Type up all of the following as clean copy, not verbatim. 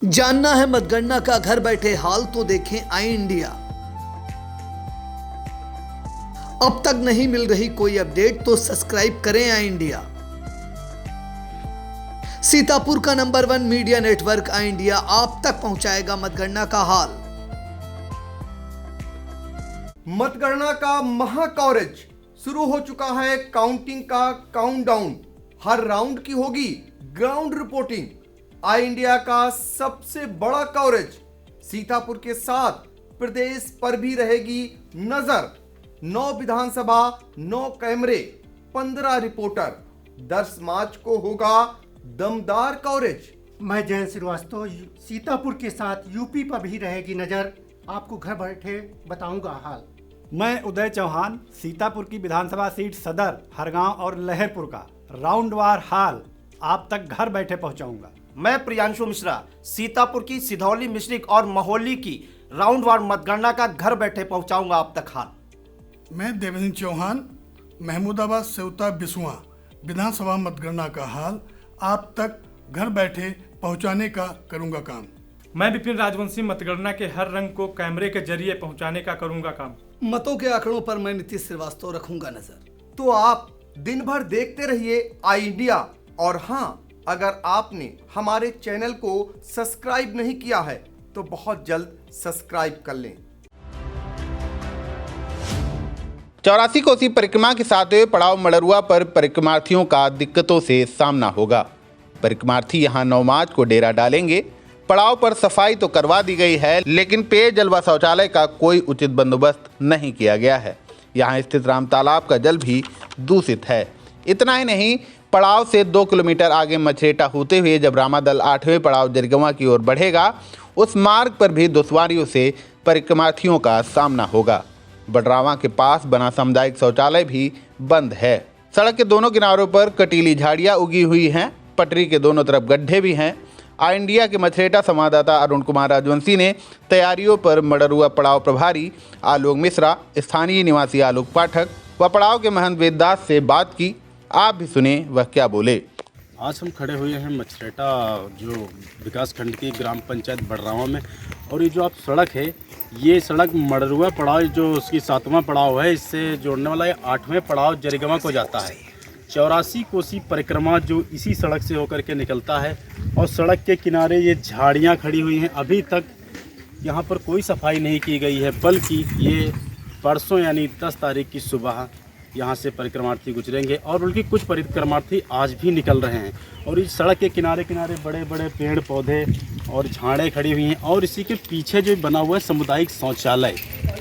जानना है मतगणना का घर बैठे हाल तो देखें आई इंडिया। अब तक नहीं मिल रही कोई अपडेट तो सब्सक्राइब करें आई इंडिया। सीतापुर का नंबर 1 मीडिया नेटवर्क आई इंडिया आप तक पहुंचाएगा मतगणना का हाल। मतगणना का महा कवरेज शुरू हो चुका है। काउंटिंग का काउंटडाउन, हर राउंड की होगी ग्राउंड रिपोर्टिंग। आई इंडिया का सबसे बड़ा कवरेज सीतापुर के साथ प्रदेश पर भी रहेगी नजर। 9 विधानसभा, 9 कैमरे, 15 रिपोर्टर। 10 मार्च को होगा दमदार कवरेज। मैं जयंत श्रीवास्तव, सीतापुर के साथ यूपी पर भी रहेगी नजर। आपको घर बैठे बताऊंगा हाल। मैं उदय चौहान, सीतापुर की विधानसभा सीट सदर, हरगांव और लहरपुर का राउंडवार हाल आप तक घर बैठे पहुंचाऊंगा। मैं प्रियांशु मिश्रा, सीतापुर की सिधौली, मिश्रिक और महोली की राउंडवार मतगणना का घर बैठे पहुंचाऊंगा आप तक हाल। मैं देवेंद्र चौहान, महमूदाबाद, सेवता, बिसुआ विधानसभा मतगणना का हाल आप तक घर बैठे पहुंचाने का करूंगा काम। मैं विपिन राजवंशी, मतगणना के हर रंग को कैमरे के जरिए पहुंचाने का करूंगा काम। मतों के आंकड़ों पर मैं नीतीश श्रीवास्तव रखूंगा नजर। तो आप दिन भर देखते रहिए आई इंडिया। और हाँ, अगर आपने हमारे चैनल को सब्सक्राइब नहीं किया है तो बहुत जल्द सब्सक्राइब कर लें। 84 कोसी परिक्रमा के 7वें पड़ाव मड़रुआ पर परिक्रमार्थियों का दिक्कतों से सामना होगा। परिक्रमार्थी यहां 9 मार्च को डेरा डालेंगे। पड़ाव पर सफाई तो करवा दी गई है, लेकिन पेयजल व शौचालय का कोई उचित बंदोबस्त नहीं किया गया है। यहां स्थित राम तालाब का जल भी दूषित है। इतना ही नहीं, पड़ाव से 2 किलोमीटर आगे मछरेटा होते हुए जब रामादल 8वें पड़ाव जरगवा की ओर बढ़ेगा, उस मार्ग पर भी दुश्वारियों से परिक्रमार्थियों का सामना होगा। बडरावा के पास बना सामुदायिक शौचालय भी बंद है। सड़क के दोनों किनारों पर कटीली झाड़ियां उगी हुई हैं। पटरी के दोनों तरफ गड्ढे भी हैं। आई इंडिया के मछरेटा संवाददाता अरुण कुमार राजवंशी ने तैयारियों पर मड़रुआ पड़ाव प्रभारी आलोक मिश्रा, स्थानीय निवासी आलोक पाठक व पड़ाव के महंत वेददास से बात की। आप भी सुने वह क्या बोले। आज हम खड़े हुए हैं मछरेटा जो विकास खंड की ग्राम पंचायत बडरावा में, और ये जो आप सड़क है, ये सड़क मड़रुआ पड़ाव जो उसकी 7वां पड़ाव है, इससे जोड़ने वाला ये 8वें पड़ाव जरगवा को जाता है। 84 कोसी परिक्रमा जो इसी सड़क से होकर के निकलता है। और सड़क के किनारे ये झाड़ियाँ खड़ी हुई हैं। अभी तक यहाँ पर कोई सफाई नहीं की गई है, बल्कि ये परसों यानी 10 तारीख की सुबह यहाँ से परिक्रमार्थी गुजरेंगे और बल्कि कुछ परिक्रमार्थी आज भी निकल रहे हैं। और इस सड़क के किनारे किनारे बड़े बड़े पेड़ पौधे और झाड़ें खड़ी हुई हैं। और इसी के पीछे जो बना हुआ है सामुदायिक शौचालय,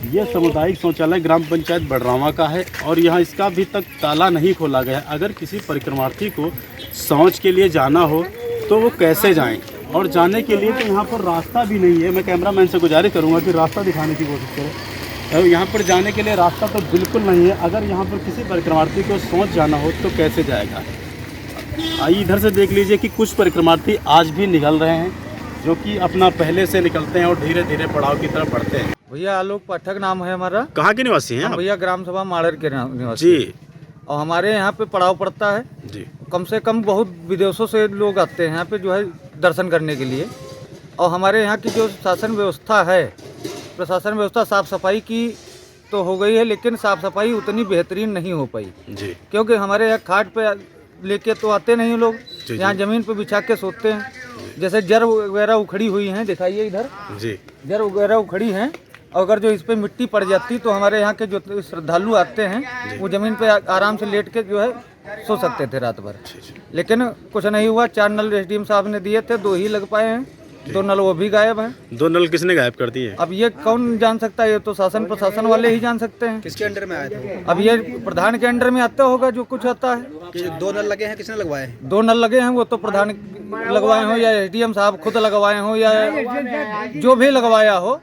ये सामुदायिक शौचालय ग्राम पंचायत बडरावा का है और यहाँ इसका अभी तक ताला नहीं खोला गया। अगर किसी परिक्रमार्थी को शौच के लिए जाना हो तो वो कैसे जाएँ, और जाने के लिए तो यहाँ पर रास्ता भी नहीं है। मैं कैमरामैन से गुजारिश करूँगा कि रास्ता दिखाने की कोशिश करें। यहाँ पर जाने के लिए रास्ता तो बिल्कुल नहीं है। अगर यहाँ पर किसी परिक्रमार्थी को शौच जाना हो तो कैसे जाएगा। आइए इधर से देख लीजिए कि कुछ परिक्रमार्थी आज भी निकल रहे हैं, जो कि अपना पहले से निकलते हैं और धीरे धीरे पड़ाव की तरफ बढ़ते हैं। भैया आलोक पाठक नाम है हमारा। कहाँ के निवासी हैं? भैया ग्राम सभा माड़र के निवासी जी। और हमारे यहाँ पे पड़ाव पड़ता है जी। कम से कम बहुत विदेशों से लोग आते हैं यहाँ पे जो है दर्शन करने के लिए। और हमारे यहाँ की जो शासन व्यवस्था है, प्रशासन व्यवस्था, साफ सफाई की तो हो गई है, लेकिन साफ सफाई उतनी बेहतरीन नहीं हो पाई जी। क्योंकि हमारे यहाँ खाट पे लेके तो आते नहीं लोग, यहाँ जमीन पे बिछा के सोते हैं। जैसे जर वगैरह उखड़ी हुई हैं, दिखाइए इधर जी, जर वगैरह उखड़ी हैं। अगर जो इस पे मिट्टी पड़ जाती तो हमारे यहाँ के जो श्रद्धालु आते हैं वो जमीन पे आराम से लेट के जो है सो सकते थे रात भर। लेकिन कुछ नहीं हुआ। 4 नल एसडीएम साहब ने दिए थे, 2 ही लग पाए हैं। 2 नल वो भी गायब हैं। 2 नल किसने गायब कर दिए? अब ये कौन जान सकता है, ये तो शासन प्रशासन वाले ही जान सकते हैं। किसके अंडर में आया था? अब ये प्रधान के अंडर में आता होगा जो कुछ आता है। कि 2 नल लगे हैं, किसने लगवाए हैं? 2 नल लगे हैं, वो तो प्रधान लगवाए हो या एसडीएम साहब खुद लगवाए हो या जो भी लगवाया हो,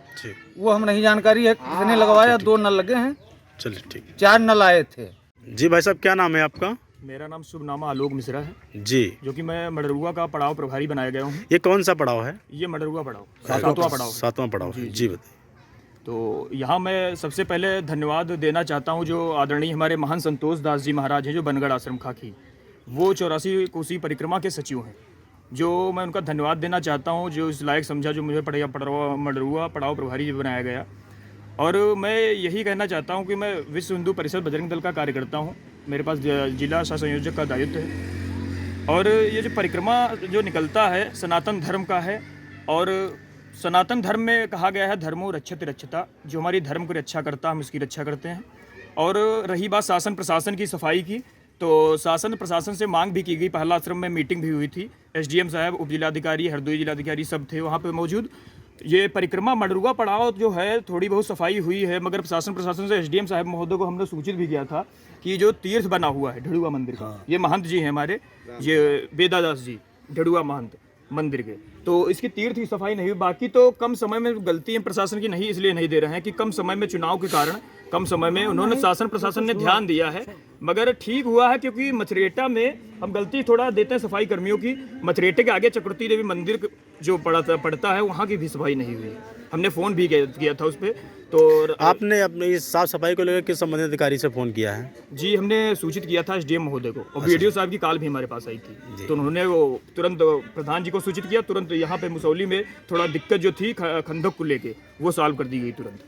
वो हम नहीं जानकारी है किसने लगवाया। 2 नल लगे हैं। चलिए ठीक। 4 नल आए थे। जी भाई साहब, क्या नाम है आपका? मेरा नाम शुभ नाम आलोक मिश्रा है जी, जो कि मैं मड़रुआ का पड़ाव प्रभारी बनाया गया हूँ। ये कौन सा पड़ाव है? ये मड़रुआ पड़ाव 7वां पड़ाव। 7वां पड़ाव, जी बताइए। तो यहाँ मैं सबसे पहले धन्यवाद देना चाहता हूँ जो आदरणीय हमारे महान संतोष दास जी महाराज हैं, जो बनगढ़ आश्रम खाकी, वो 84 कोसी परिक्रमा के सचिव हैं। जो मैं उनका धन्यवाद देना चाहता हूँ, जो इस लायक समझा, जो मुझे मडरुआ पड़ाव प्रभारी बनाया गया। और मैं यही कहना चाहता हूँ कि मैं विश्व हिंदू परिषद बजरंग दल का कार्यकर्ता हूँ, मेरे पास जिला सह संयोजक का दायित्व है। और ये जो परिक्रमा जो निकलता है सनातन धर्म का है, और सनातन धर्म में कहा गया है धर्मो रक्षति रक्षता, जो हमारी धर्म को रक्षा करता हम इसकी रक्षा करते हैं। और रही बात शासन प्रशासन की सफाई की, तो शासन प्रशासन से मांग भी की गई। पहला आश्रम में मीटिंग भी हुई थी, एसडीएम साहब, उप जिलाधिकारी, हरदोई जिलाधिकारी सब थे वहाँ पे मौजूद। ये परिक्रमा मडरुआ पड़ाव जो है थोड़ी बहुत सफाई हुई है, मगर प्रशासन से एसडीएम साहब महोदय को हमने सूचित भी किया था कि जो तीर्थ बना हुआ है ढड़ुआ मंदिर का, ये महंत जी हैं हमारे, ये वेदादास जी ढड़ुआ महंत मंदिर के, तो इसकी तीर्थ की सफाई नहीं हुई। बाकी तो कम समय में गलती है प्रशासन की, नहीं इसलिए नहीं दे रहे हैं कि कम समय में चुनाव के कारण कम समय में उन्होंने शासन प्रशासन ने ध्यान दिया है, मगर ठीक हुआ है। क्योंकि मछरेटा में हम गलती थोड़ा देते हैं सफाई कर्मियों की, मछरेटे के आगे चक्रवर्ती देवी मंदिर जो पड़ता है वहाँ की भी सफाई नहीं हुई। हमने फ़ोन भी किया था उस पर। तो आपने अपने इस साफ सफाई को लेकर किस संबंधित अधिकारी से फ़ोन किया है? जी, हमने सूचित किया था एसडीएम महोदय को, और बीडीओ साहब की कॉल भी हमारे पास आई थी, तो उन्होंने वो तुरंत प्रधान जी को सूचित किया। तुरंत यहाँ पे मुसौली में थोड़ा दिक्कत जो थी खंदक को लेके, वो सॉल्व कर दी गई तुरंत।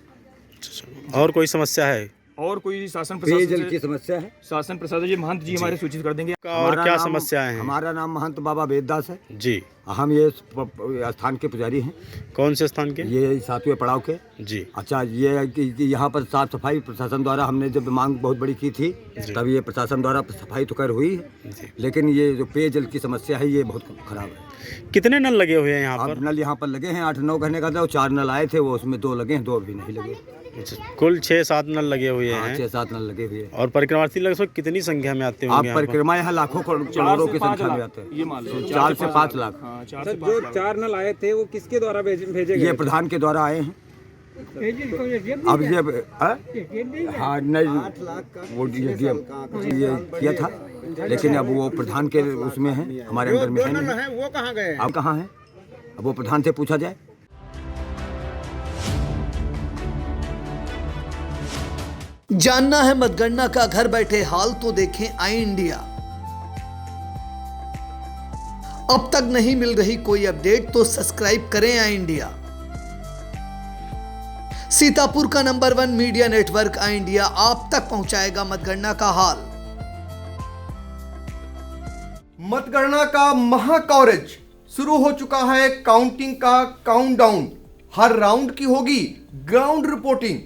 और कोई समस्या है? और कोई शासन प्रशासन की समस्या है? शासन प्रशासन जी महंत जी हमारे सूचित कर देंगे। और क्या समस्याएं हैं? हमारा नाम महंत बाबा वेददास है जी। हम ये स्थान के पुजारी हैं। कौन से स्थान के? ये 7वें पड़ाव के जी। अच्छा, ये है कि यहाँ पर साफ सफाई प्रशासन द्वारा हमने जब मांग बहुत बड़ी की थी, तब ये प्रशासन द्वारा सफाई तो कर हुई है, लेकिन ये जो पेयजल की समस्या है ये बहुत खराब है। कितने नल लगे हुए हैं यहाँ पर? नल यहाँ पर लगे हैं 8-9 घंटे का था, 4 नल आए थे, वो उसमें 2 लगे हैं, 2 अभी नहीं लगे। कुल 6-7 नल लगे हुए हैं। 6-7 नल लगे हुए हैं। और परिक्रमार्थी लगभग कितनी संख्या में आते होंगे? आप परिक्रमा यहाँ लाखों करोड़ों की संख्या में आते हैं, 4 से 5 लाख। जो 4 नल आए थे वो किसके द्वारा भेजे गए? ये प्रधान के द्वारा आए हैं। अब ये हाँ नहीं, वो ये किया था, लेकिन अब वो प्रधान के उसमें है, हमारे अंदर में है। वो कहाँ गए? अब कहाँ है? अब वो प्रधान से पूछा जाए। जानना है मतगणना का घर बैठे हाल, तो देखें आई इंडिया। अब तक नहीं मिल रही कोई अपडेट तो सब्सक्राइब करें आई इंडिया। सीतापुर का नंबर 1 मीडिया नेटवर्क आई इंडिया आप तक पहुंचाएगा मतगणना का हाल। मतगणना का महाकवरेज शुरू हो चुका है। काउंटिंग का काउंटडाउन, हर राउंड की होगी ग्राउंड रिपोर्टिंग।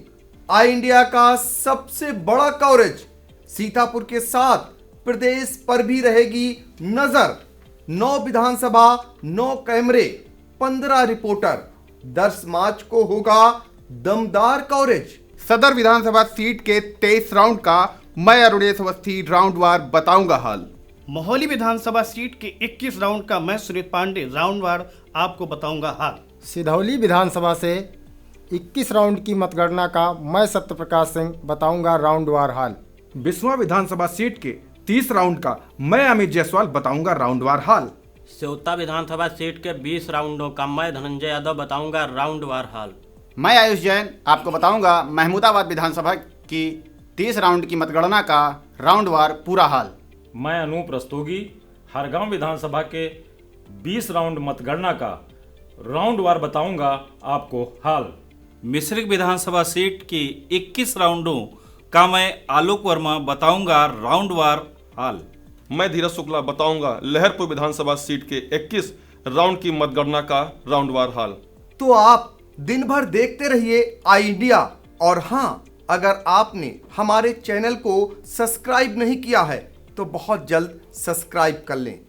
आई इंडिया का सबसे बड़ा कवरेज सीतापुर के साथ प्रदेश पर भी रहेगी नजर। 9 विधानसभा, 9 कैमरे, 15 रिपोर्टर। 10 मार्च को होगा दमदार कवरेज। सदर विधानसभा सीट के 23 राउंड का मैं अरुणेश अवस्थी राउंडवार बताऊंगा हाल। मोहाली विधानसभा सीट के 21 राउंड का मैं सुनीत पांडे राउंडवार आपको बताऊंगा हाल। सिधौली विधानसभा से 21 राउंड की मतगणना का मैं सत्यप्रकाश सिंह बताऊंगा राउंडवार हाल। बिस्वा विधानसभा सीट के 30 राउंड का मैं अमित जायसवाल बताऊंगा राउंडवार हाल। सेवता विधानसभा सीट के 20 राउंडों का मैं धनंजय यादव बताऊंगा राउंडवार हाल। मैं आयुष जैन आपको बताऊंगा महमूदाबाद विधानसभा की 30 राउंड की मतगणना का राउंडवार पूरा हाल। मैं अनूप रस्तोगी हरगांव विधानसभा के 20 राउंड मतगणना का राउंडवार बताऊंगा आपको हाल। मिश्रिक विधानसभा सीट की 21 राउंडों का मैं आलोक वर्मा बताऊंगा राउंडवार हाल। मैं धीरज शुक्ला बताऊंगा लहरपुर विधानसभा सीट के 21 राउंड की मतगणना का राउंडवार हाल। तो आप दिन भर देखते रहिए आई इंडिया। और हाँ, अगर आपने हमारे चैनल को सब्सक्राइब नहीं किया है तो बहुत जल्द सब्सक्राइब कर लें।